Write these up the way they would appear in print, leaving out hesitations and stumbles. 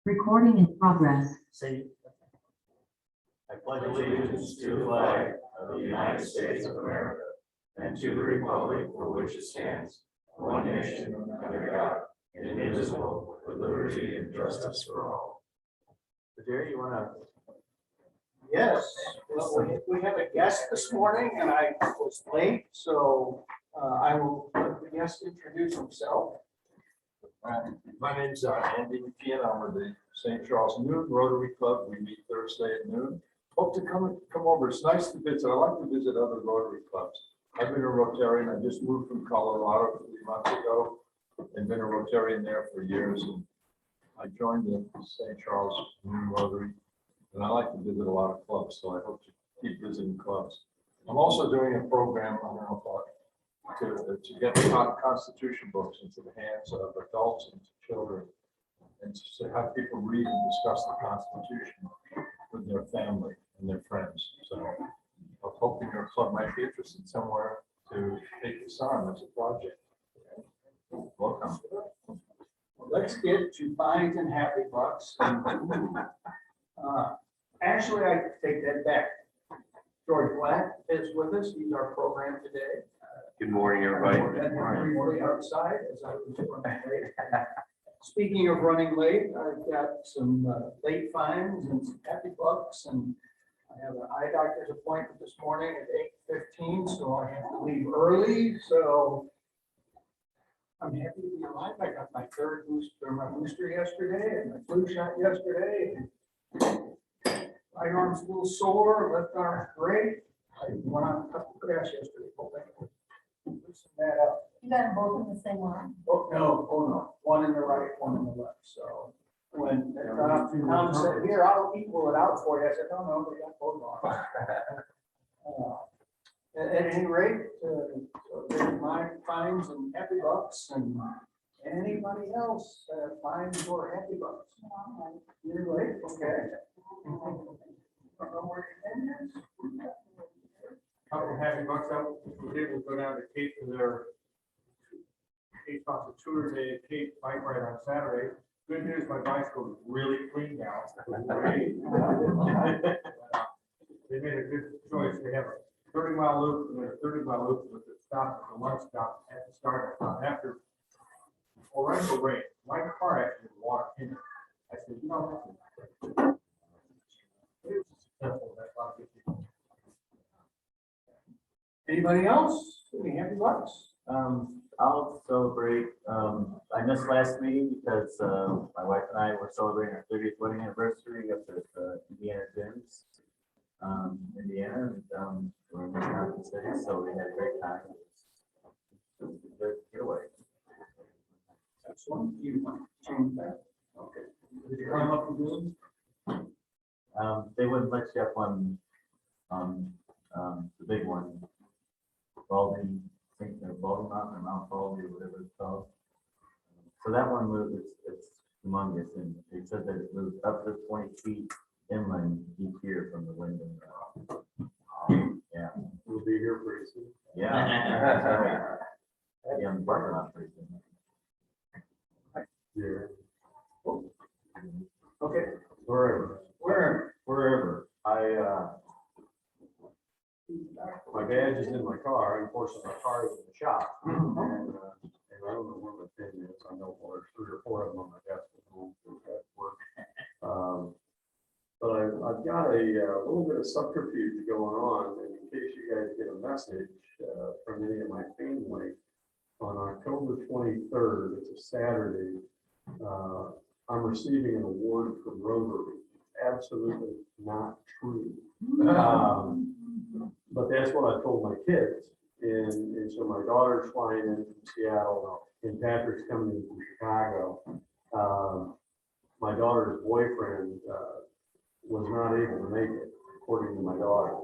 Recording in progress. Say, I pledge allegiance to the flag of the United States of America and to the republic for which it stands, one nation under God, indivisible, with liberty and justice for all. Jerry, you want to? Yes, well, we have a guest this morning and I was late, so I will let the guest introduce himself. My name's Andy McKeon. I'm with the St. Charles Noon Rotary Club. We meet Thursday at noon. Hope to come over. It's nice to visit. I like to visit other Rotary clubs. I've been a Rotarian. I just moved from Colorado 3 months ago and been a Rotarian there for years. And I joined the St. Charles Noon Rotary, and I like to visit a lot of clubs, so I hope to keep visiting clubs. I'm also doing a program, I don't know if to get the Constitution books into the hands of adults and children, and to have people read and discuss the Constitution with their family and their friends. So I'm hoping your club might be interested somewhere to take this on as a project. Welcome. Let's get to fines and happy bucks. Actually, I take that back. George Black is with us. He's our program today. Good morning, everybody. Briefly outside as I was running late. Speaking of running late, I've got some late fines and some happy bucks, and I have an eye doctor's appointment this morning at 8:15, so I have to leave early. So I'm happy to be alive. I got my third booster, my booster yesterday, and my flu shot yesterday. Right arm's a little sore, left arm's great. I went on a couple of grass yesterday, hoping to loosen that up. You got them both in the same line. Oh, no, one in the right, one in the left, so when Tom said, here, I'll equal it out for you, I said, no, we got both on. At any rate, so there's my fines and happy bucks, and anybody else, fines or happy bucks? You're late, okay. Couple happy bucks out. We were able to go down to Cape for their Cape sponsored tour day at Cape bike ride on Saturday. Good news, my bicycle is really clean now. They made a good choice. They have a 30-mile loop and then a 30-mile loop with the stop at the one stop at the start and after torrential rain. My car actually walked in. I said, you know, it was successful. That's a lot of good people. Anybody else? Any happy bucks? I'll celebrate. I missed last meeting because my wife and I were celebrating our 30th wedding anniversary up at Indiana Gyms, Indiana. And, we're in Wisconsin City, so we had a great time. It was a good getaway. Excellent. You want to change that? Okay. Did you come up and do it? They wouldn't let you up on the big one, Baldwin, I think they're Baldwin Mountain or Mount Baldy or whatever it's called. So that one moved, it's humongous, and they said that it moved up to 20 feet inland each year from the wind. Yeah. We'll be here pretty soon. Yeah. Yeah, I'm parking lot pretty soon. Yeah. Okay. Wherever. My badge is in my car. Unfortunately, my car is in the shop. And I don't know where my pin is. I know there's 3 or 4 of them on my desk at home at work. But I've got a little bit of subterfuge going on, and in case you guys get a message from any of my family, on October 23rd, it's a Saturday, I'm receiving an award from Rotary. Absolutely not true. But that's what I told my kids. And so my daughter's flying in from Seattle, and Patrick's coming in from Chicago. My daughter's boyfriend was not able to make it, according to my daughter.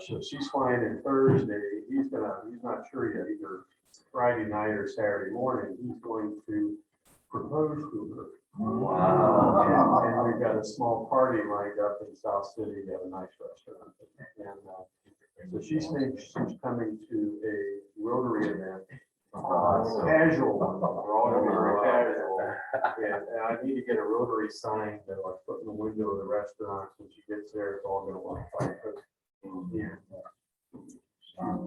So she's flying in Thursday. He's not sure yet, either Friday night or Saturday morning. He's going to propose to her. Wow. And we've got a small party lined up in South City at a nice restaurant. And so she's coming to a Rotary event Casual. We're all gonna be very casual. And I need to get a Rotary sign that I put in the window of the restaurant. When she gets there, it's all gonna look like this. Yeah.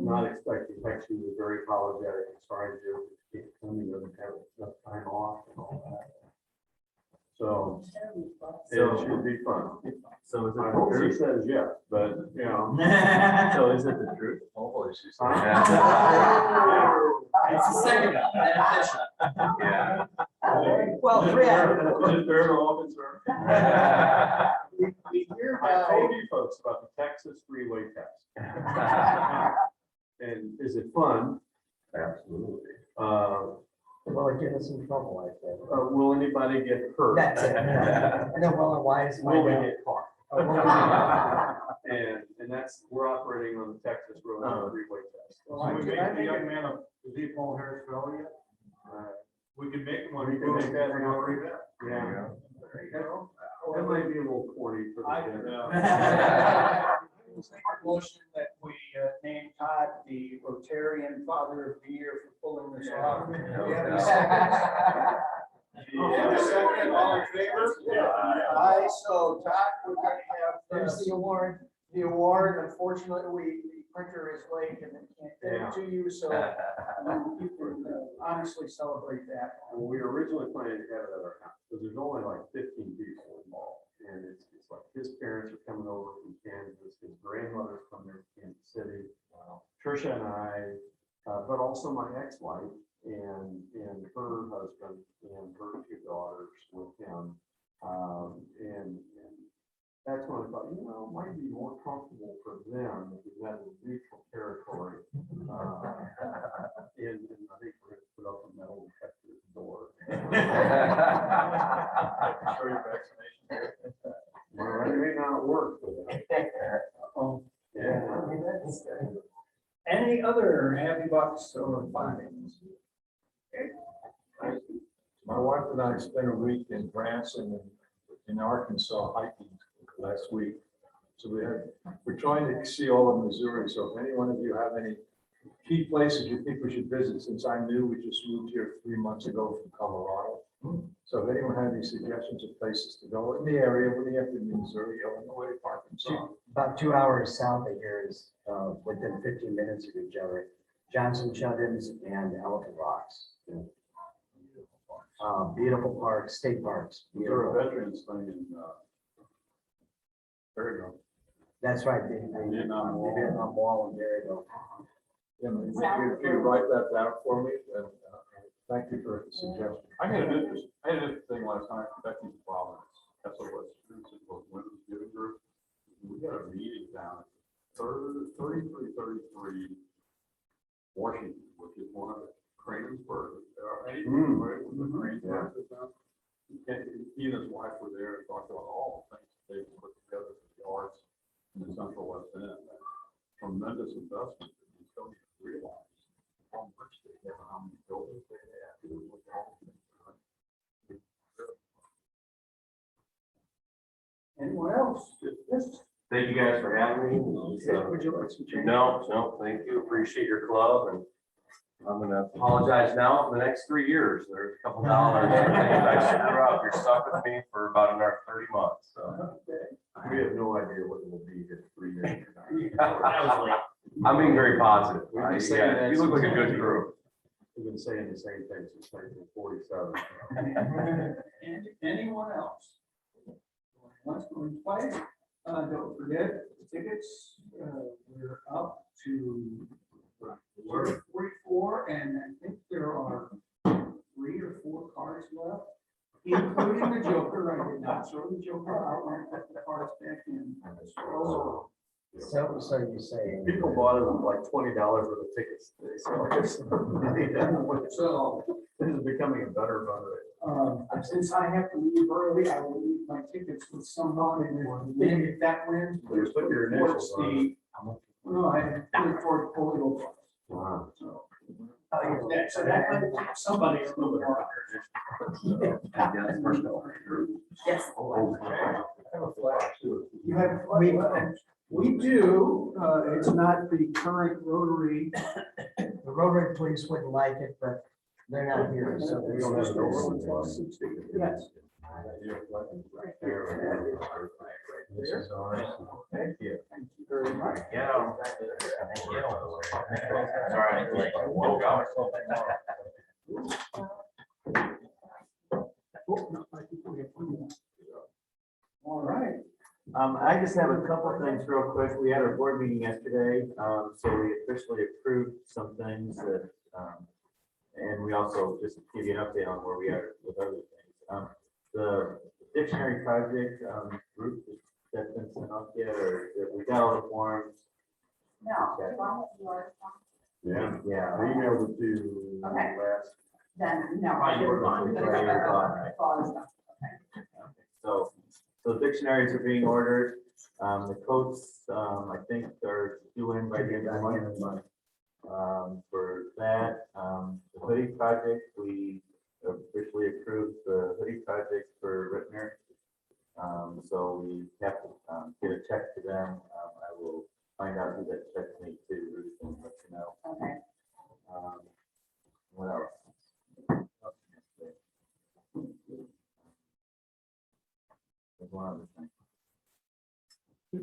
Not expecting, actually, was very apologetic. I'm sorry, Joe, you can't come, you doesn't have enough time off and all that. So it should be fun. So is it I the hope she truth? says yes, but, you know. So is it the truth? Hopefully she's. It's the second beneficial. Yeah. Well, three out of Is it fair to all concerned? We hear I told about, you folks about the Texas freeway test. And is it fun? Absolutely. Will it get us in trouble like that? Will anybody get hurt? That's it. And then will our wives Will we find out? get caught? Oh, will we get- And that's, we're operating on the Texas road freeway test. Well, So I- we can I make make the a- young man a, is he Paul Harris fellow yet? We can make him one. We can make that a Rotary vet. Yeah. there you go. That might be a little corny for I- the dinner. Motion that we name Todd the Rotarian Father of the Year for pulling this off. Do we have a second? We have a second, all in favor? Yeah. Aye, so Todd, we're gonna have There's the award. the award. Unfortunately, the printer is late and they can't get it to you, so you can honestly celebrate that. Well, we were originally planning to have it at our house, because there's only like 15 people involved. And it's like his parents are coming over from Kansas, his grandmother's from there, from Kansas City. Trisha and I, but also my ex-wife and her husband and her two daughters with him. And that's when I thought, you know, it might be more comfortable for them if we had a neutral territory. And I think we're gonna put up a metal detector at the door. Show your vaccination. Well, it may not work for that. Yeah. Any other happy bucks or findings? My wife and I spent a week in Branson and in Arkansas hiking last week. So we're trying to see all of Missouri. So if any one of you have any key places you think we should visit, since I knew we just moved here 3 months ago from Colorado. So if anyone had any suggestions of places to go in the area, when you have to Missouri, Illinois, Arkansas. About 2 hours south of here is within 15 minutes of each other. Johnson Chuddins and Elephant Rocks. Beautiful parks, state parks. There are Beautiful. veterans thing in, there you go. That's right. The Vietnam Wall. Vietnam Wall and there you go. Yeah, maybe if you could write that down for me, and thank you for the suggestion. I had an interesting thing last night, Becky's Providence, SOS Students, Women's Giving Group. We had a meeting down at 3333 Washington, which is one of the Cranesburg. Right, with the Cranesburg system. He and his wife were there and talked about all the things they put together for the arts in the Central West End. Tremendous investment that you don't even realize how much they have, and how many buildings they have. Anyone else? Yes. Thank you guys for having me. Would you like some change? No, thank you. Appreciate your club, and I'm gonna apologize now for the next 3 years. There's a couple dollars or things I screw up. You're stuck with me for about another 30 months, so. We have no idea what it will be in 3 years. from now. I'm being very positive. We've been saying that You look like a since- good group. We've been saying the same thing since 1947. Anyone else? Once going twice, don't forget, tickets, we're up to 44, and I think there are 3 or 4 cards left, including the Joker. I did not throw the Joker out, I put the cards back in. So you say. People bought it with like $20 worth of tickets today, so So, this is becoming a better fundraiser. since I have to leave early, I will leave my tickets with someone, and then if that wins, There's put your initials on it. no, I put it toward polio funds. Wow. So so that might somebody a little more. Yes. You have. We do, it's not the current Rotary. The Rotary police wouldn't like it, but they're not here, so. We don't have an Overland club. Yes. Right there. This is all right. Thank you. Thank you very much. Yeah. Thank you. Sorry. Woke up. All right. I just have a couple of things real quick. We had our board meeting yesterday, so we officially approved some things that, and we also just give you an update on where we are with other things. The dictionary project, group that's been sent off yet, or we got all the forms? No. Yeah. Yeah. I emailed it to Okay. last. Then, no. Oh, you were gone. Okay. You were gone, right. So the dictionaries are being ordered. The coats, I think are due in by the end of the month. For that, the hoodie project, we officially approved the hoodie project for Rittner. So we have to get a check to them. I will find out who that check me to, and let you know. Okay. What else? There's one other thing.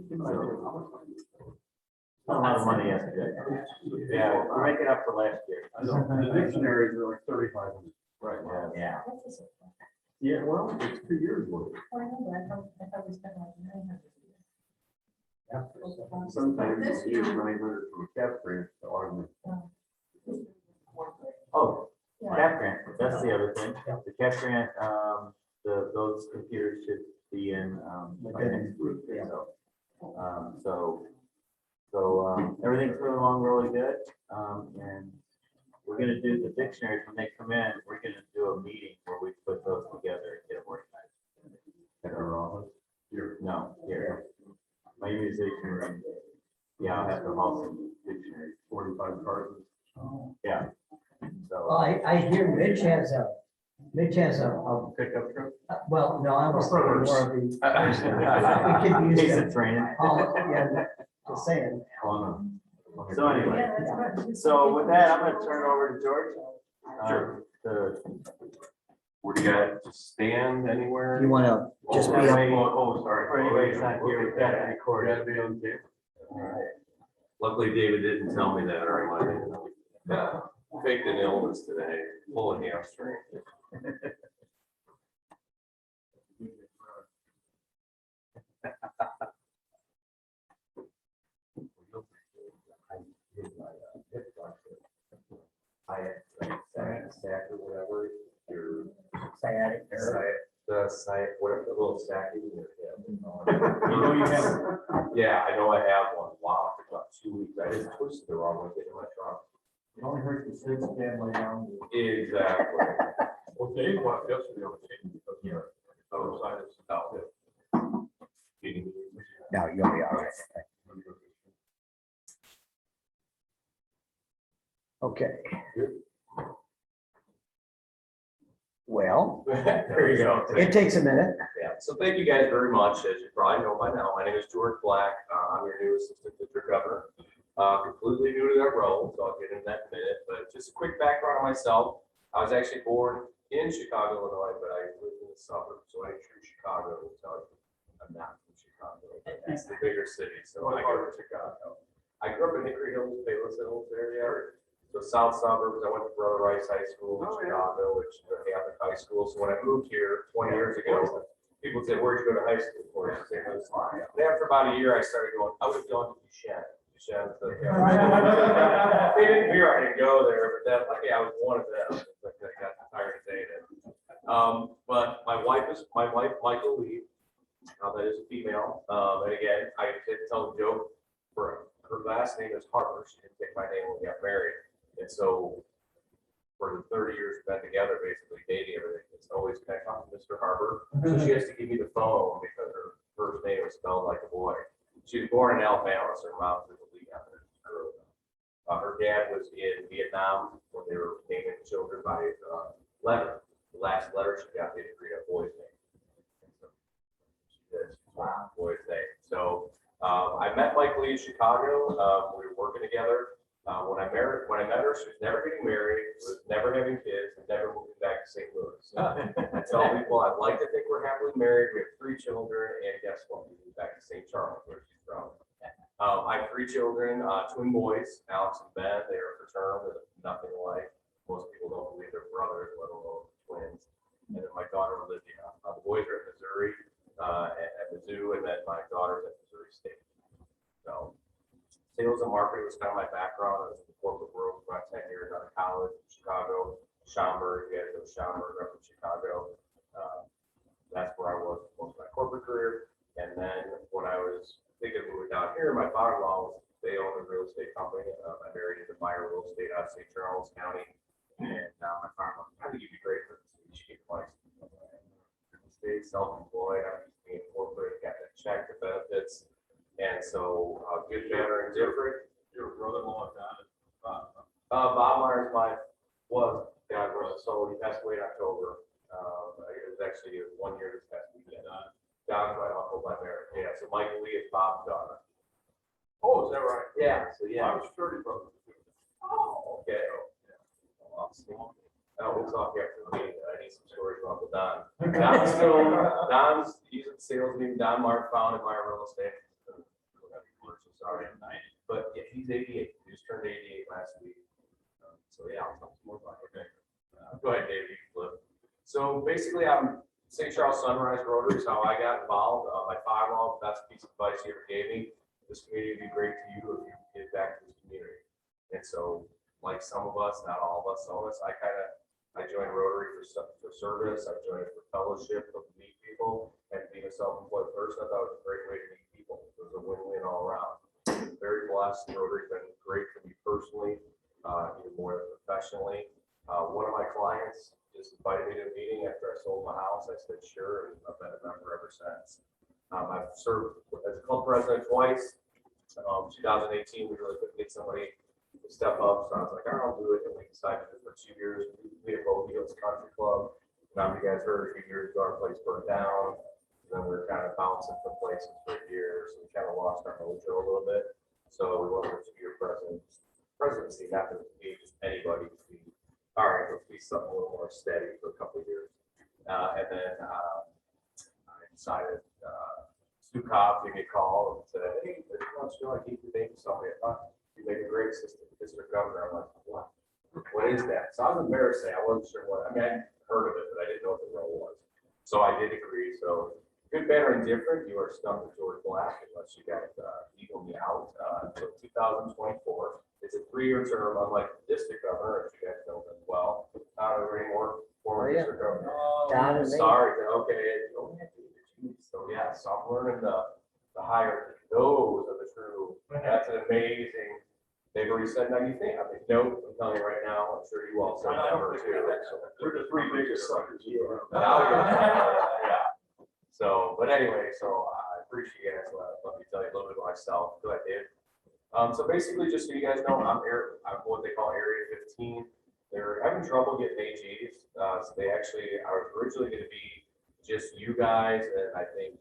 Spent a lot of money yesterday. Yeah, we're making up for last year. I know, the dictionaries are like 3,500. Right, yeah. Yeah, well, it's 2 years worth. Sometimes This you use year- 900 from a cap grant to augment. Oh, cap grant, that's the other thing. The cap grant, those computers should be in, by next week or so. So everything's moving along really good. And we're gonna do the dictionaries when they come in, we're gonna do a meeting where we put those together and get them organized. At our office. Here. No, here. My utilization room. Yeah, I'll have to haul some dictionaries. 45 cards. Yeah. Well, So. I hear Mitch has a Pickup truck? well, no, I was thinking more of the. We could use Case them. of training. Yeah, just saying. Oh, no. So anyway, so with that, I'm gonna turn it over to George. Sure. To Where do you guys stand anywhere? You want to just be up. Sorry. For anybody's not here, we've got it recorded. Gotta be on tape. All right. Luckily, David didn't tell me that, or I might have faked an illness today, pulling hamstring. Stack or whatever, your Sciatic The site, whatever, the little stack in there. You know you have. Yeah, I know I have one. Wow, it took about 2 weeks. I just twisted the wrong way, getting my trunk. It only hurts to sit stand lay down. Exactly. Well, Dave left yesterday on the team because the other side is out there. No, you'll be all right. Okay. Well, There you go. it takes a minute. Yeah, so thank you guys very much. As you probably know by now, my name is George Black. I'm your new assistant district governor. Completely new to that role, so I'll get into that in a minute. But just a quick background on myself. I was actually born in Chicago, Illinois, but I lived in the suburbs, so I true Chicago will tell you I'm not from Chicago. It's the bigger city, so I go to Chicago. I grew up in Hickory Hills, Palos Hills area. So south suburbs, I went to Brother Rice High School in Chicago, which is a Catholic high school. So when I moved here 20 years ago, people would say, where'd you go to high school for? I say, "No, it's fine." But after about a year, I started going, I was going to Duchenne. Duchenne, they didn't hear I didn't go there, but that, okay, I was one of them. But I got tired of saying it. But my wife, Michael Lee, that is a female. And again, I did tell the joke, for her last name is Harper. She didn't take my name when we got married. And so for the 30 years we've been together, basically dating everything, it's always can I talk to Mr. Harper? So she has to give me the phone because her first name is spelled like a boy. She was born in Alabama, so her mom's in the league out there. Her dad was in Vietnam when they were naming children by letter. The last letter she got, they agreed on boy's name. So she did, boy's name. So I I met Mike Lee in Chicago. We were working together. When I met her, she was never getting married, was never having kids, and never moving back to St. Louis. I tell people I'd like to think we're happily married. We have 3 children, and guess what? We moved back to St. Charles, where she's from. I have 3 children, twin boys, Alex and Ben. They are fraternal. They're nothing alike. Most people don't believe they're brothers, let alone twins. And then my daughter Olivia. The boys are at Missouri, at Mizzou, and then my daughter's at Missouri State. So sales and marketing was kind of my background. I was in the corporate world for about 10 years out of college in Chicago, Schaumburg. You guys know Schaumburg, up in Chicago. That's where I was most of my corporate career. And then when I was thinking of moving down here, my father-in-law, they own a real estate company. I married into Meyer Real Estate out of St. Charles County. And my father-in-law, I think you'd be great for this. You should get licensed. Real estate, self-employed, I'm just being corporate, got that check, the benefits. And so, good, better, and different. Your brother-in-law, Don, Bob Myers, was God, so he passed away in October. It was actually 1 year this past weekend. Don's my uncle by marriage. Yeah, so Michael Lee is Bob's daughter. oh, is that right? Yeah, so I yeah. was 30 brothers. Oh, okay. We'll talk after the meeting. I need some stories about the Don. He's in sales meeting. Don Mark founded Meyer Real Estate. Sorry. But yeah, he's 88. He just turned 88 last week. So yeah, I'll talk some more about it. Go ahead, Dave. You can flip. So basically, I'm St. Charles Sunrise Rotary is how I got involved. My father-in-law, best piece of advice he ever gave me. This community would be great to you if you give back to this community. And so, like some of us, not all of us, some of us, I joined Rotary for service. I joined for fellowship, to meet people, and being a self-employed person, I thought it was a great way to meet people. It was a win-win all around. I'm very blessed. Rotary's been great for me personally, even more than professionally. One of my clients just invited me to a meeting after I sold my house. I said, sure, and I've been a member ever since. I've served as a club president twice. 2018, we really couldn't get somebody to step up, so I was like, all right, I'll do it. And we decided to for 2 years. We had both Hills Country Club. Now, you guys heard a few years ago, our place burned down. Then we were kind of bouncing from places for a year, so we kind of lost our mojo a little bit. So we went for a 2-year presidency, not to be just anybody, to be, all right, let's be something a little more steady for a couple of years. And then I decided, Stu Cobb gave me a call and said, hey, this month's I keep your name somebody. I thought you make a great assistant district governor. I'm like, what? What is that? So I was embarrassed to say I wasn't sure what. I mean, I heard of it, but I didn't know what the role was. So I did agree. So good, better, and different. You are stuck with George Black unless you got eagle me out until 2024. It's a 3-year term, unlike the district governor, as you guys know as well. Not anymore. Former district governor. Don and me. Sorry. Okay. So yeah, so I'm learning the hierarchy. Those are the true. That's an amazing. They've already said, now you think, I mean, no, I'm telling you right now, I'm sure you all said that too. We're the 3 biggest suckers. Yeah. So, but anyway, so I appreciate you guys. Let me tell you a little bit about myself. Go ahead, Dave. So basically, just so you guys know, I'm what they call Area 15. They're having trouble getting AGs. So they actually, I was originally going to be just you guys, and I think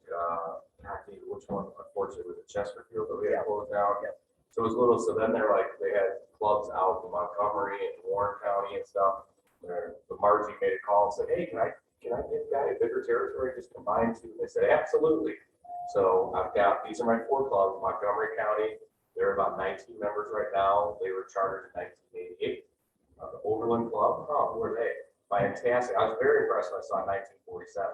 which one, unfortunately, was it Chesterfield that we had closed down. Yep. So it was little, so then they're like, they had clubs out in Montgomery and Warren County and stuff. The Margie made a call and said, hey, can I give guy a bigger territory, just combine 2? They said, absolutely. So I've got, these are my 4 clubs, Montgomery County. They're about 19 members right now. They were chartered in 1988. The Overland Club, who are they? Fantastic. I was very impressed when I saw 1947.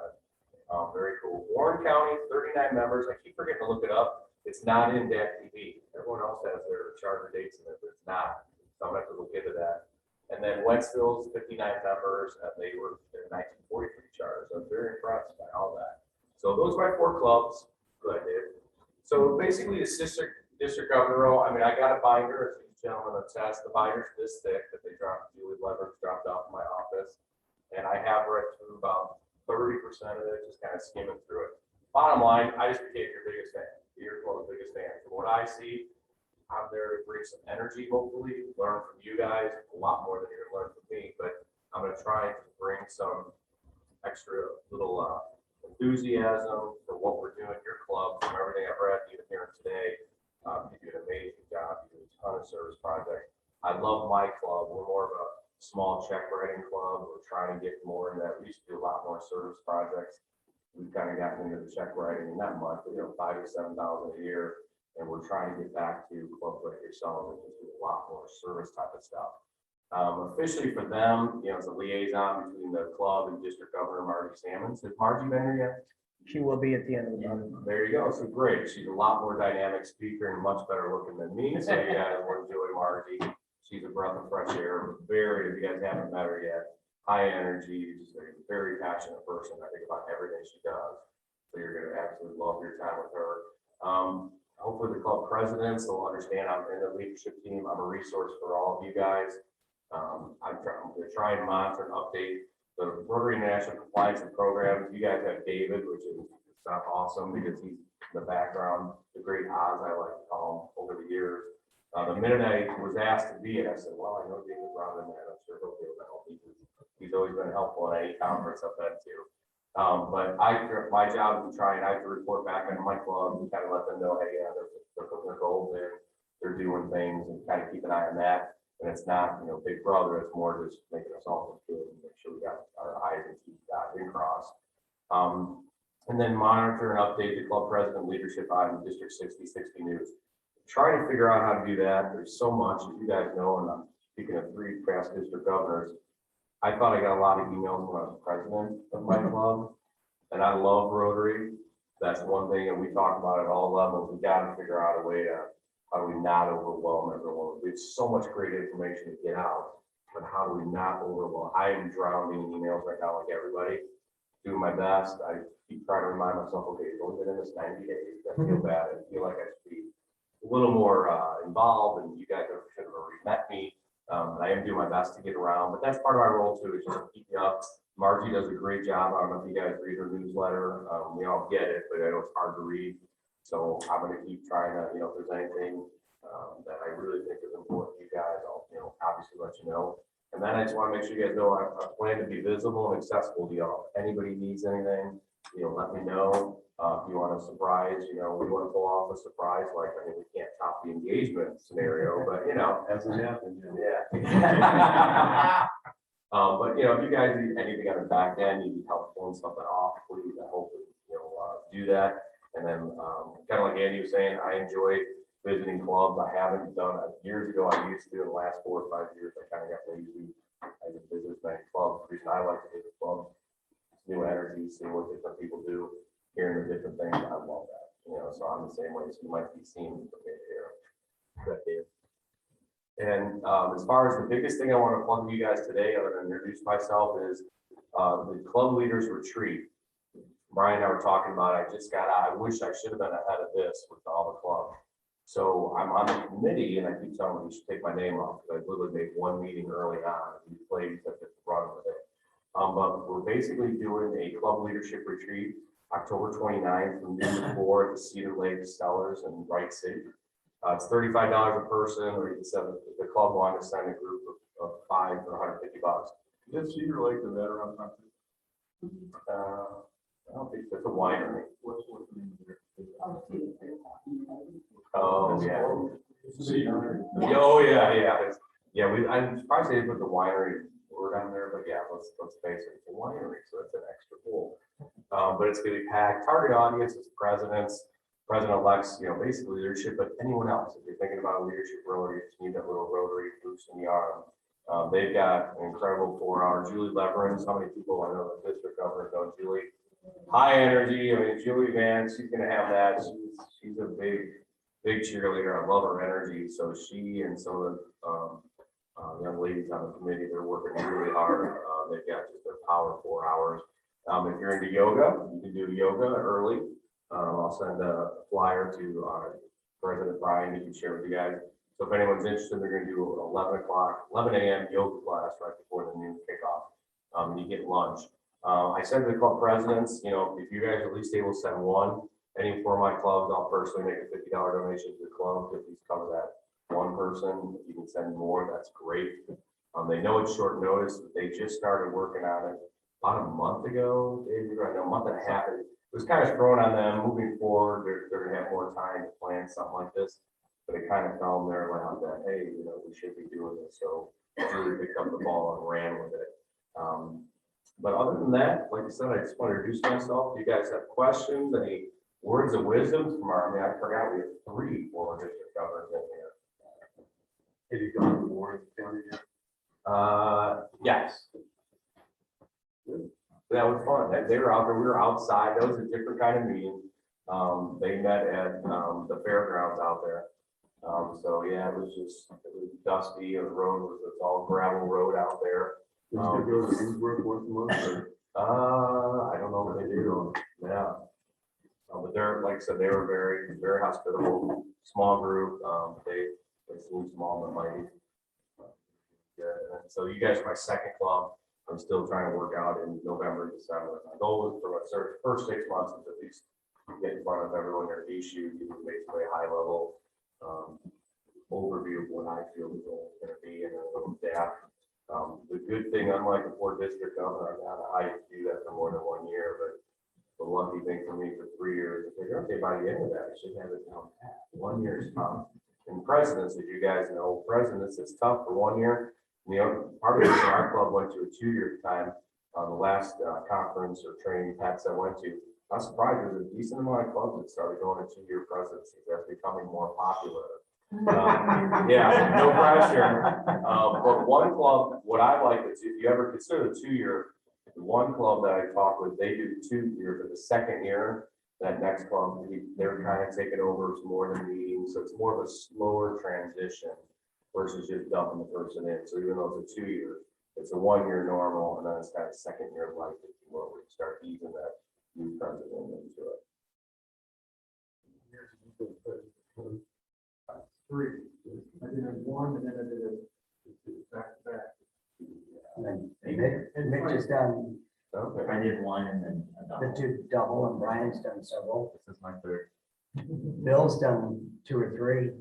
Very cool. Warren County, 39 members. I keep forgetting to look it up. It's not in DAC TV. Everyone else has their charter dates in it, but it's not. So I'm going to have to look into that. And then Wentzville's 59 members, and they were their 1943 charters. I was very impressed by all that. So those are my 4 clubs. Go ahead, Dave. So basically, the district governor role, I mean, I got a binder, as these gentlemen attest. The binder's this thick that they dropped, Julie Leverage dropped off in my office. And I have read through about 30% of it, just kind of skimming through it. Bottom line, I just became your biggest fan. You're one of the biggest fans. From what I see, I'm there to bring some energy, hopefully, learn from you guys, a lot more than you're going to learn from me, but I'm going to try to bring some extra little enthusiasm for what we're doing in your club, from everything I've read, even here today. I love my club. We're more of a small check writing club. We're trying to get more in that. We used to do a lot more service projects. We've kind of gotten into the check writing, and not much, but $5,000 to $7,000 a year. And we're trying to get back to clubs like yourself, which is a lot more service type of stuff. Officially for them, it's a liaison between the club and District Governor Margie Sammons. Has Margie been here yet? She will be at the end of the month. There you go. So great. She's a lot more dynamic speaker and much better looking than me. So you guys will enjoy Margie. She's a breath of fresh air. Very, if you guys haven't met her yet, high energy, just a very passionate person. I think about everything she does. So you're going to absolutely love your time with her. Hopefully the club presidents will understand I'm in the leadership team. I'm a resource for all of you guys. I'm going to try and monitor and update the Rotary International Compliance and Programs. You guys have David, which is not awesome because he's in the background, the great Oz, I like to call him over the years. The minute I was asked to be it, I said, well, I know David Brown in there. I'm sure he'll be able to help me. He's always been helpful at any conference I've been to. But my job is to try and I have to report back on my club and kind of let them know, hey, yeah, they're putting their goals in, they're doing things, and kind of keep an eye on that. And it's not, Big Brother, it's more just making us all good and make sure we got our I's and T's dotted and crossed. And then monitor and update the club president leadership on District 6060 News. Trying to figure out how to do that. There's so much, as you guys know, and I'm speaking of 3 past district governors. I thought I got a lot of emails when I was president of my club, and I love Rotary. That's one thing that we talk about at all levels. We got to figure out a way to, how do we not overwhelm everyone? We have so much great information to get out, but how do we not overwhelm? I am drowning in emails right now, like everybody. Doing my best. I keep trying to remind myself, okay, it's only been in this 90 days. I feel bad. I feel like I should be a little more involved, and you guys should have already met me. And I am doing my best to get around, but that's part of my role too, is just to keep you up. Margie does a great job. I don't know if you guys read her newsletter. We all get it, but I know it's hard to read. So I'm going to keep trying to, if there's anything that I really think is important to you guys, I'll, obviously let you know. And then I just want to make sure you guys know I plan to be visible and accessible to y'all. If anybody needs anything, let me know. If you want a surprise, we want to pull off a surprise. Like, I mean, we can't top the engagement scenario, but Hasn't happened. yeah. But if you guys need anything on the back end, you need help pulling something off, please, I hope you'll do that. And then, kind of like Andy was saying, I enjoy visiting clubs. I haven't done it years ago. I used to. In the last 4 or 5 years, I kind of got lazy. I didn't visit as many clubs. The reason I like to visit clubs, new energy, see what different people do, hearing the different things. I love that. So I'm the same way. So you might be seeing from here. And as far as the biggest thing I want to plug to you guys today, other than introduce myself, is the club leaders retreat. Brian and I were talking about it. I just got out. I wish I should have been ahead of this with all the clubs. So I'm on the committee, and I keep telling them you should take my name off, because I literally made one meeting early on. These ladies that just run with it. But we're basically doing a club leadership retreat October 29th from noon to 4 at the Cedar Lake Stellars in Wright City. It's $35 a person, or you can send the club wanted to send a group of 5 for $150. Is Cedar Lake, is that around country? I don't think it's a winery. What's the name of it? Oh, yeah. Cedar. Oh, yeah. I'm surprised they didn't put the winery word on there, but yeah, let's face it, it's a winery, so it's an extra pool. But it's gonna be packed. Target audience is presidents, president-elects, basically leadership, but anyone else. If you're thinking about a leadership role, you just need that little Rotary boost in the arm. They've got an incredible 4-hour. Julie Leverins, how many people I know the district governor know Julie? High energy. I mean, Julie, man, she's gonna have that. She's a big cheerleader. I love her energy. So she and some of the young ladies on the committee, they're working really hard. They've got just a power 4 hours. If you're into yoga, you can do yoga early. I'll send a flyer to President Brian. He can share with you guys. So if anyone's interested, they're going to do 11 a.m. yoga class right before the noon kickoff. You get lunch. I said to the club presidents, if you guys are at least able to send one, any 4 of my clubs, I'll personally make a $50 donation to the club to at least cover that one person. If you can send more, that's great. They know it's short notice, but they just started working on it about a month ago, a month and a half. It was kind of thrown on them moving forward. They're going to have more time to plan something like this. but it kind of fell in their lap that, hey, you know, we should be doing this, so Julie picked up the ball and ran with it. But other than that, like I said, I just want to introduce myself. Do you guys have questions, any words of wisdom from our, I mean, I forgot we have 3 former district governors in here. Have you gone to Warren County yet? Yes. That was fun. They were out there, we were outside. That was a different kind of meeting. They met at, the fairgrounds out there. So yeah, it was dusty, and the road was, it's all gravel road out there. Did you go to Innsbruck once a month? I don't know what they do. Yeah. But they're, like I said, they were very, very hospitable, small group. They seem small but mighty. Yeah, and so you guys are my second club. I'm still trying to work out in November, December. My goal is for my first 6 months is at least get in front of everyone at issue, give them basically a high level overview of what I feel the goal is going to be, and then a little staff. The good thing, unlike the 4th district governor, I'm not I do that for more than 1 year, but the lucky thing for me for 3 years, I figured, okay, by the end of that, I should have it down pat. 1 year is tough. And presidents, as you guys know, presidents, it's tough for 1 year. And the other part of it, our club went to a 2-year time. The last conference or training Pat I went to, I'm surprised there's a decent amount of clubs that started going to 2-year presidencies. That's becoming more popular. Yeah, no pressure. But one club, what I like is if you ever consider the 2-year, one club that I talked with, they do 2 years, but the second year, that next club, they're kind of taking over some more than meetings, so it's more of a slower transition versus just dumping the person in. So even though it's a 2-year, it's a 1-year normal, and then it's kind of second year of life, if you will, where you start easing that new president into it. 3. I did it 1 and then I did it back to back. And then Mitch has done Okay. I did 1 and then the 2 double, and Brian's done several. This is my 3rd. Bill's done 2 or 3.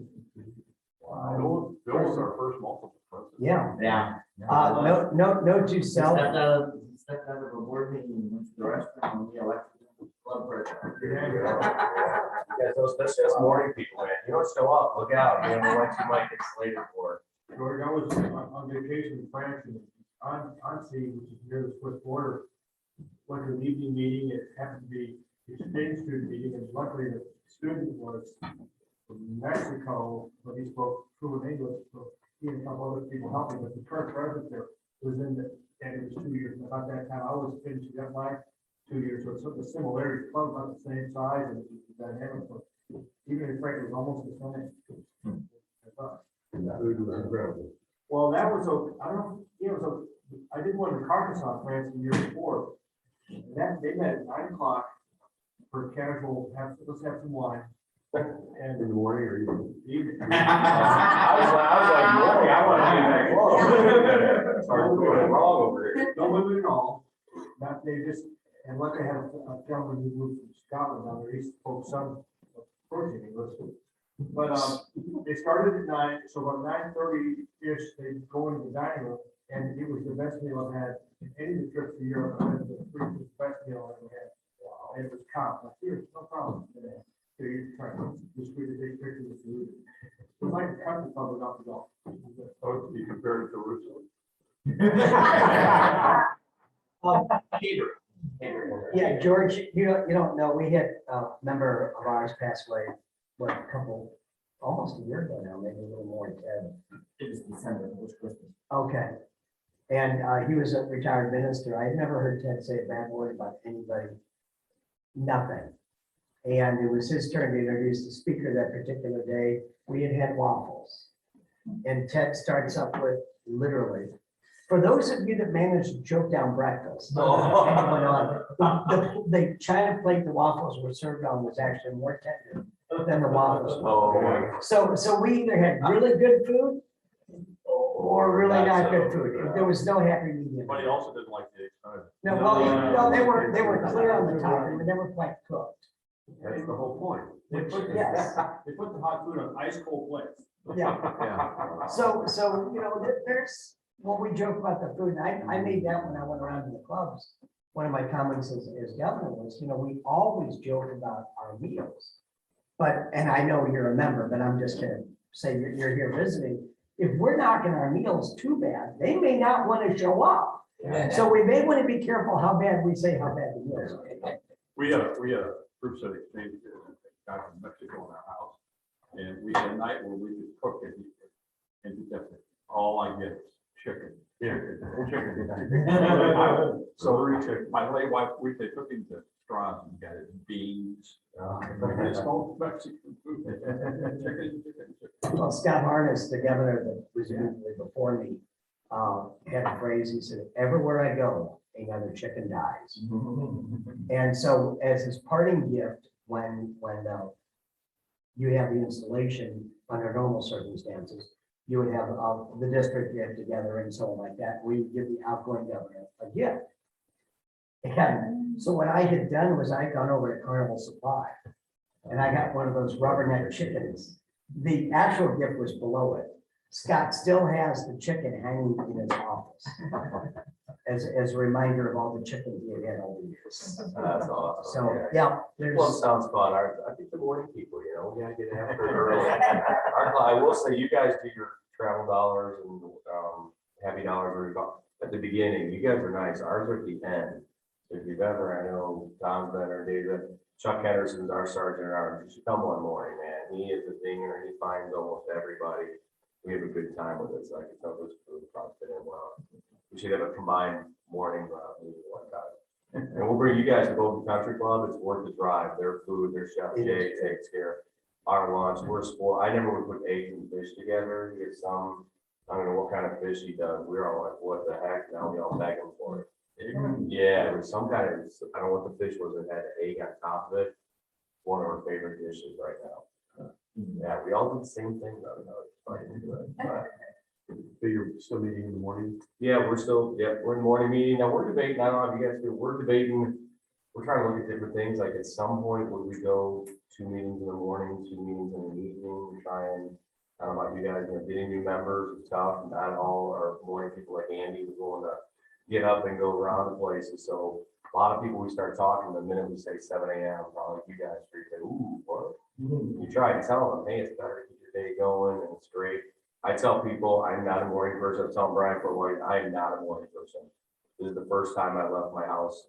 Bill was our first multiple president. Yeah. Yeah. No 2 self. Stepped out of a board meeting and went to the restaurant and we elected club president. Yeah, that's just morning people, man. You don't show up, look out, you know what you might get slated for. George, I was on vacation in France and on sea, which is near the Swiss border. Went to an evening meeting. It happened to be exchange student meeting, and luckily the student was from Mexico, but he spoke fluent English, so he and a couple other people helped me. But the current president there was in the, and it was 2 years. And about that time, I was finishing up my 2 years, so it's sort of the similarities, clubs about the same size and the dynamics. But even if Frank was almost the same. Food was incredible. Well, that was I don't know, it was I did one in Arkansas, France, the year before. And that, they met at 9 o'clock for casual, let's have some wine. And In the morning or evening? I was like, morning, I want to be back. Whoa. Sorry, going wrong over here. no women at all. Not, they just, and what they had a gentleman who moved from Scotland down there, he spoke some approaching English. But they started at 9, so about 9:30-ish, they go into the dining room, and it was the best meal I've had in any of the trips to Europe. It was the best meal I've ever had. And it was comp, like, here, no problem. So you try to just take pictures of food. It was like a country club without the golf. Oh, you compared it to Russo? Yeah, George, you don't know, we had a member of ours pass away, almost a year ago now, maybe a little more, Ted. It was December, it was Christmas. Okay. And he was a retired minister. I had never heard Ted say a bad word about anybody. Nothing. And it was his turn to introduce the speaker that particular day. We had waffles. And Ted starts up with literally, for those of you that managed to choke down breakfast, the China plate the waffles were served on was actually more tender than the waffles. Oh, So we either had really good food or really not good food. There was no happy medium. But he also didn't like the eggs either. No, well, they were clear on the top, and they never quite cooked. That's the whole point. They put Yes. they put the hot food on ice cold plates. Yeah. Yeah. So, there's, well, we joke about the food, and I made that when I went around to the clubs. One of my comments as governor was, we always joke about our meals. But, and I know you're a member, but I'm just gonna say you're here visiting. If we're knocking our meals too bad, they may not want to show up. So we may want to be careful how bad we say how bad the meals are. We had a group study exchange guy from Mexico in our house. And we had a night where we could cook it. And he kept it, all I get is chicken. Chicken. So my late wife, we take cooking to straws and got it beans. It's called Mexican food. Chicken. Well, Scott Harness, the governor that was immediately before me, had a phrase, he said, everywhere I go, another chicken dies. And so as his parting gift, when you have the installation under normal circumstances, you would have the district get together and so on like that, where you give the outgoing governor a gift. And so what I had done was I had gone over to Carnival Supply and I got one of those rubberneck chickens. The actual gift was below it. Scott still has the chicken hanging in his office as a reminder of all the chickens he had over the years. That's awesome. So, yeah, Well, it sounds fun. I think the morning people, we gotta get after it early. I will say, you guys do your travel dollars and happy dollars at the beginning. You guys are nice. Ours are at the end. If you've ever, I know Tom's been or David, Chuck Henderson's our sergeant at arms. You should come one morning, man. He is a dinger. He finds almost everybody. We have a good time with it. So I can tell this food probably fit in well. We should have a combined morning meeting one time. And we'll bring you guys to Golden Country Club. It's worth the drive. Their food, their chef Jay takes care of our lunch. We're spoiled. I never would put eggs and fish together. You get some, I don't know what kind of fish he does. We're all like, what the heck? Now we all beg him for it. Yeah, it was some kind of, I don't know what the fish was that had an egg on top of it. One of our favorite dishes right now. Yeah, we all did the same thing though. It's funny to do it, but- So you're still meeting in the morning? Yeah, we're in morning meeting. Now we're debating, I don't know if you guys do, we're debating, we're trying to look at different things. Like at some point, would we go 2 meetings in the morning, 2 meetings in the evening, try and, I don't know about you guys, getting new members and stuff, and not all our morning people like Andy was willing to get up and go around the places. So a lot of people, we start talking the minute we say 7 a.m. Probably you guys say, ooh, what? You try to tell them, hey, it's better to keep your day going and it's great. I tell people I'm not a morning person. I tell Brian for what I am not a morning person. This is the first time I left my house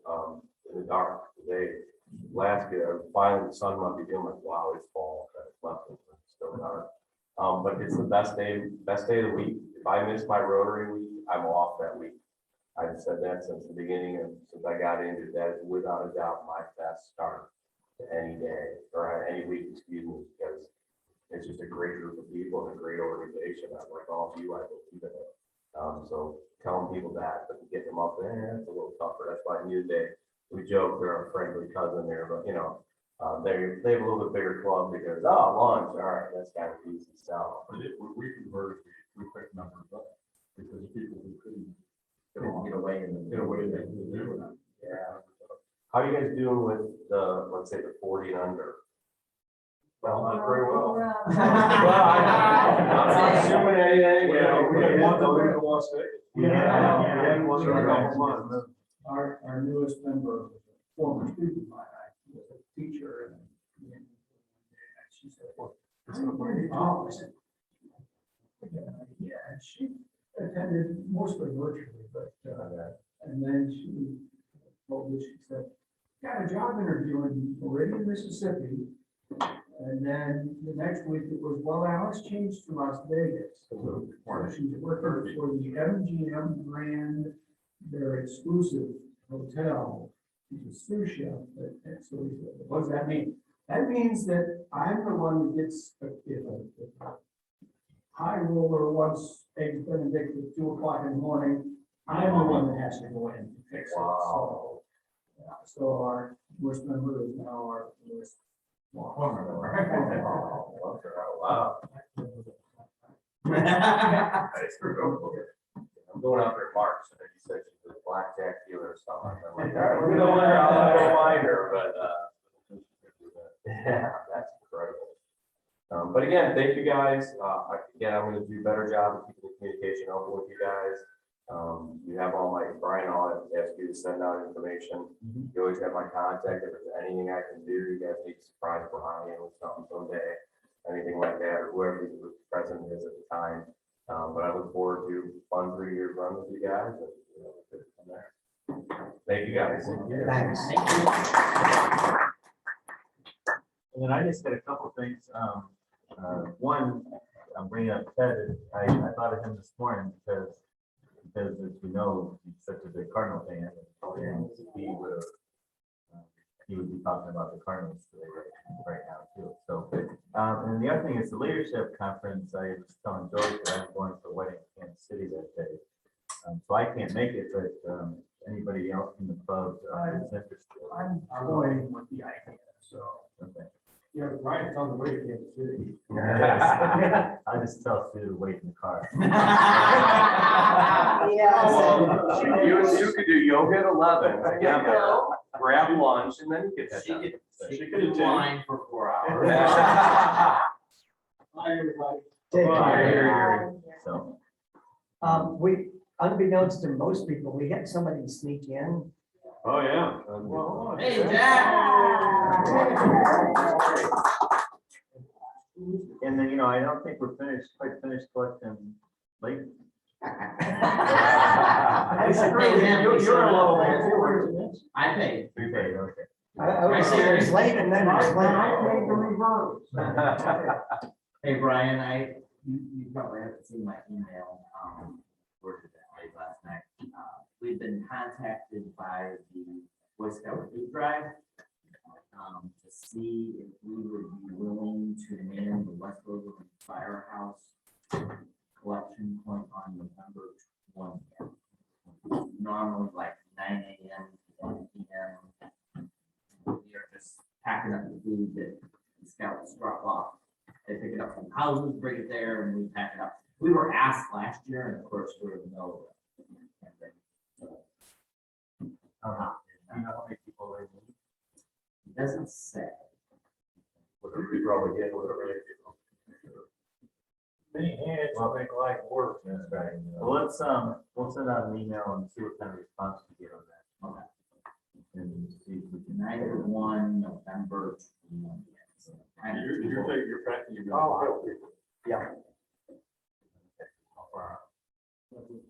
in the dark today. Last year, finally the sun might be doing like, wow, it's fall. It's left, it's still dark. But it's the best day of the week. If I miss my Rotary week, I'm off that week. I've said that since the beginning and since I got into that, without a doubt, my best start to any day or any week, excuse me, because it's just a great group of people and a great organization. I'm like all of you, I believe in it. So telling people that, but getting them up there, it's a little tougher. That's why New Day, we joke they're a friendly cousin there, but they have a little bit bigger club because lunch, all right, that's kind of easy to sell. We converted, we picked numbers up because people who couldn't Get away in the. Yeah. How are you guys doing with the, let's say the 40 and under? Well, not very well. Well, I'm not assuming anything. We had one that went to Las Vegas. We had one for a couple months. Our newest member, former student of mine, I was a teacher and she said, well, I said, yeah, she attended mostly virtually, but, and then she told me, she said, got a job interview in Meridian, Mississippi. And then the next week it was, well, now it's changed to Las Vegas. So she's working for the MGM brand, their exclusive hotel. She's a sous chef. And so he said, what does that mean? That means that I'm the one that gets, if a high roller wants eggs Benedict at 2 o'clock in the morning, I'm the one that has to go in and fix it. Wow. So, yeah, so our newest member is now our newest. Wow. I'm going out there in March, and then he said she's a blackjack dealer or something. I'm like, all right, we're gonna wonder, I'll go find her, but yeah, that's incredible. But again, thank you guys. Again, I'm gonna do a better job of keeping the communication open with you guys. You have all my, Brian, I'll ask you to send out information. You always have my contact. If there's anything I can do, you guys need to surprise Brian with something someday, anything like that, or whoever the president is at the time. But I look forward to a fun 3 years run with you guys. And, you know, we'll get from there. Thank you guys. Thanks. And then I just got a couple things. One, I'm bringing up Ted. I thought of him this morning because as you know, he's such a big Cardinal fan. And he would be talking about the Cardinals today right now too. So, and the other thing is the leadership conference. I was telling George that I'm going to a wedding in Kansas City that day. So I can't make it, but anybody else in the club is interested. I'm going with the idea, so. Okay. Yeah, Brian's on the way to Kansas City. I just tell Sue to wait in the car. You could do yoga at 11, again, grab lunch, and then you could. She could do wine for 4 hours. Hi, everybody. Take Bye. care. So, We, unbeknownst to most people, we had somebody sneak in. Oh, yeah. Hey, Jack. and then, I don't think we're quite finished collecting late. I disagree with him. You're a little late. I paid. Prepaid, okay. I would say there's late and then there's late. Hey, Brian, you probably haven't seen my email, worded that late last night. We've been contacted by the Boy Scout food drive, to see if we would be willing to man the West Overland Firehouse collection point on November 20th. Normally like 9 a.m. to 1 p.m. We are just packing up the food that the scouts drop off. They pick it up from houses, bring it there, and we pack it up. We were asked last year, and of course, we're in the middle of it. Do you know how many people they need? It doesn't say. We probably get whatever they do. Many hands will make light work. That's right. Well, we'll send out an email and see what kind of response we get on that. Okay. And see if we can. 91 November 20th. So kind of You're packing your. Oh, Yeah.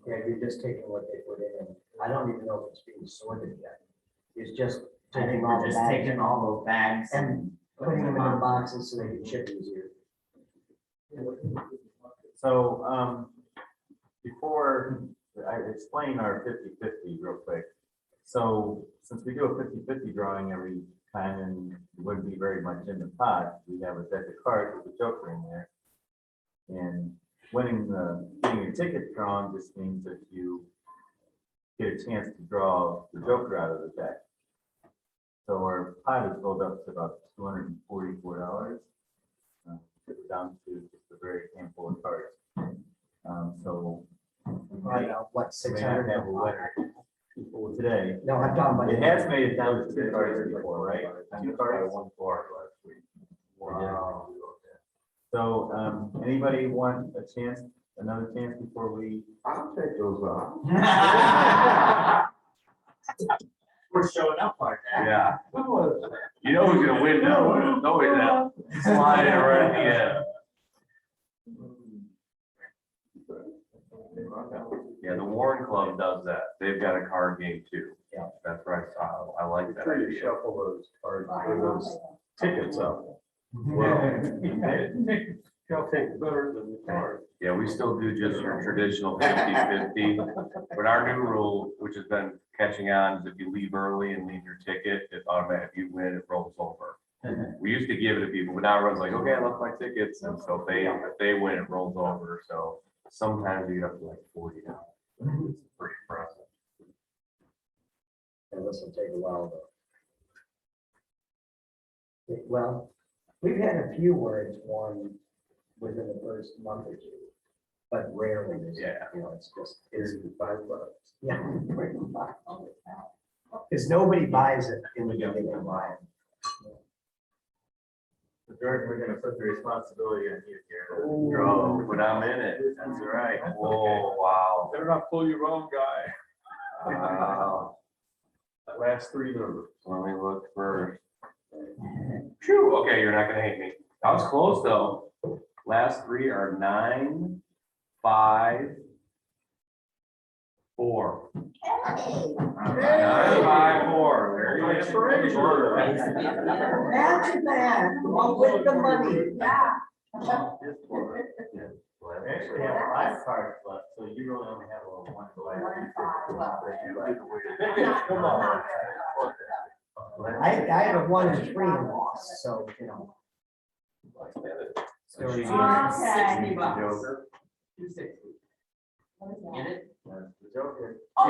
Yeah, you're just taking what they put in, and I don't even know if it's being sorted yet. It's just I think taking all we're the just bags taking all those bags and putting them in the boxes so they can ship easier. So, before I explain our 50-50 real quick. So since we do a 50-50 drawing every time and it wouldn't be very much in the pot, we have a deck of cards with a joker in there. And getting your ticket drawn just means that you get a chance to draw the joker out of the deck. So our pot is filled up to about $244, down to just a very handful of cards. So we might What, we may not 600? have a winner today. No, I'm talking about. It has made it down to 2 cards before, right? 2 cards. One card last week. Wow. So, anybody want another chance before we? I'll take those off. We're showing up like that. Yeah. You know who's gonna win now. It's always that. Slide it right at the end. Yeah, the Warren Club does that. They've got a card game too. Yeah. That's right. I like that. Sure, you idea. shuffle those cards, or those tickets up. Well, I'll take better than the card. Yeah, we still do just your traditional 50-50. But our new rule, which has been catching on, is if you leave early and leave your ticket, it automatically, if you win, it rolls over. We used to give it to people, but now everyone's like, okay, I left my tickets. And so if they win, it rolls over. So sometimes you get up to like $40. It's pretty impressive. And this will take a while though. Well, we've had a few where it's won within the first month or two, but rarely is it. Yeah. You know, it's just, it's, $5. yeah. Because nobody buys it in the beginning line. Jordan, we're gonna put the responsibility on you here. Ooh, Draw. but I'm in it. That's all right. Whoa, wow. Better not pull your own guy. Wow. Last three numbers. Let me look first. Phew, okay, you're not gonna hate me. I was close though. Last three are 9, 5, 4. 9, 5, 4. There you go. Imagine that, well, with the money. Yeah. We actually have 5 cards left, so you really only have a 1 to One and five left. Come on. I had a 1 and 3 and lost, so, you know. So she- Okay. $60. Joker. 260. What is that? Get it? That's the Joker. Oh,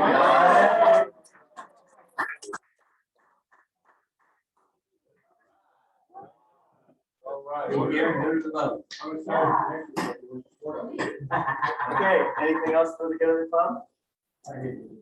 All right. We'll get her news about it. I'm excited for next week. Okay, anything else for the good of the club?